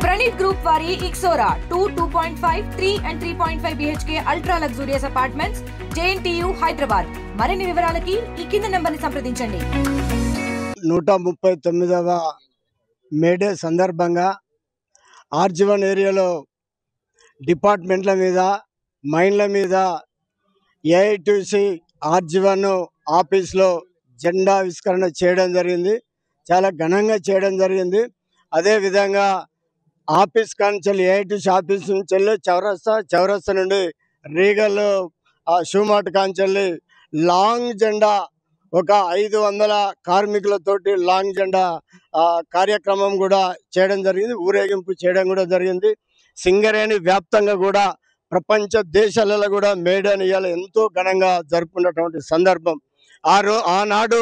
Pranit Group vari Ixora 2.5, 3 and 3.5 BHK ultra luxurious apartments JNTU Hyderabad. మరిన్ని వివరాలకి ఈ కింద నంబర్ని సంప్రదించండి. 139వ మేడే సందర్భంగా ఆర్జీవన్ ఏరియాలో డిపార్ట్మెంట్ల మీద మైన్ల మీద ఏఐటీసీ ఆర్జీవన్ ఆఫీస్లో జెండా ఆవిష్కరణ చేయడం జరిగింది. చాలా ఘనంగా చేయడం జరిగింది. అదేవిధంగా ఆఫీస్ కాంచెల్లి ఏఐటీసీ ఆఫీస్ నుంచి చౌరస్తా నుండి రీగల్ షూమార్ట్ కాంచెల్లి లాంగ్ జెండా ఒక 500 కార్మికులతోటి లాంగ్ జెండా కార్యక్రమం కూడా చేయడం జరిగింది. ఊరేగింపు చేయడం కూడా జరిగింది. సింగరేణి వ్యాప్తంగా కూడా ప్రపంచ దేశాలలో కూడా మేడని ఇవాళ ఎంతో ఘనంగా జరుపుకున్నటువంటి సందర్భం. ఆనాడు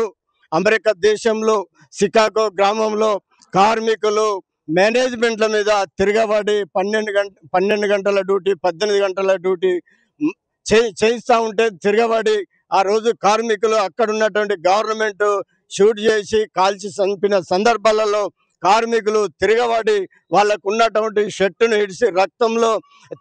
అమెరికా దేశంలో షికాగో గ్రామంలో కార్మికులు మేనేజ్మెంట్ల మీద తిరగబడి 12 గంటల డ్యూటీ 18 గంటల డ్యూటీ చేయిస్తూ ఉంటే తిరగబడి ఆ రోజు కార్మికులు అక్కడ ఉన్నటువంటి గవర్నమెంట్ షూట్ చేసి కాల్చి చంపిన సందర్భాలలో కార్మికులు తిరగబడి వాళ్ళకు ఉన్నటువంటి షర్టును ఇడిసి రక్తంలో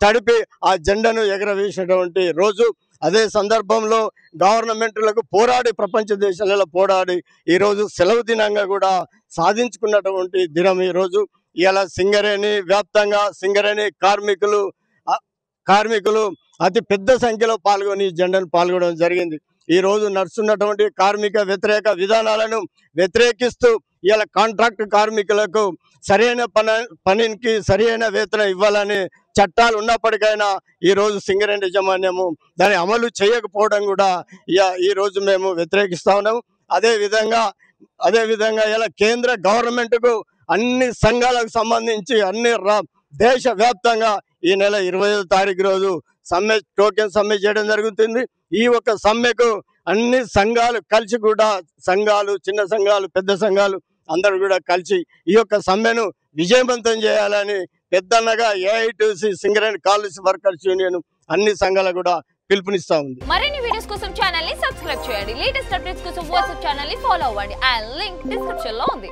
తడిపి ఆ జెండాను ఎగరవేసినటువంటి రోజు. అదే సందర్భంలో గవర్నమెంట్లకు పోరాడి ప్రపంచ దేశాలలో పోరాడి ఈరోజు సెలవు దినంగా కూడా సాధించుకున్నటువంటి దినం ఈరోజు. ఇలా సింగరేణి వ్యాప్తంగా సింగరేణి కార్మికులు అతి పెద్ద సంఖ్యలో పాల్గొని జెండాను పాల్గొనడం జరిగింది. ఈ రోజు నడుస్తున్నటువంటి కార్మిక వ్యతిరేక విధానాలను వ్యతిరేకిస్తూ ఇలా కాంట్రాక్ట్ కార్మికులకు సరైన పనికి సరైన వేతనం ఇవ్వాలని చట్టాలు ఉన్నప్పటికైనా ఈరోజు సింగరేణి యాజమాన్యము దాన్ని అమలు చేయకపోవడం కూడా ఈ రోజు మేము వ్యతిరేకిస్తా ఉన్నాము. అదేవిధంగా ఇలా కేంద్ర గవర్నమెంట్కు అన్ని సంఘాలకు సంబంధించి దేశ వ్యాప్తంగా ఈ నెల 25వ తారీఖు రోజు టోకెన్ సమ్మె చేయడం జరుగుతుంది. ఈ ఒక్క సమ్మెకు అన్ని సంఘాలు కలిసి కూడా చిన్న సంఘాలు పెద్ద సంఘాలు అందరూ కూడా కలిసి ఈ యొక్క సమ్మెను విజయవంతం చేయాలని పెద్దన్నగా AITC Singareni colliery workers union అన్ని సంఘాలు కూడా పిలుపునిస్తా ఉంది. మరిన్ని వీడియోస్ కోసం ఛానల్ ని సబ్స్క్రైబ్ చేయండి. లేటెస్ట్ అప్డేట్స్ కోసం వాట్సాప్ ఛానల్ ని ఫాలో అవ్వండి. ఆ లింక్ డిస్క్రిప్షన్ లో ఉంది.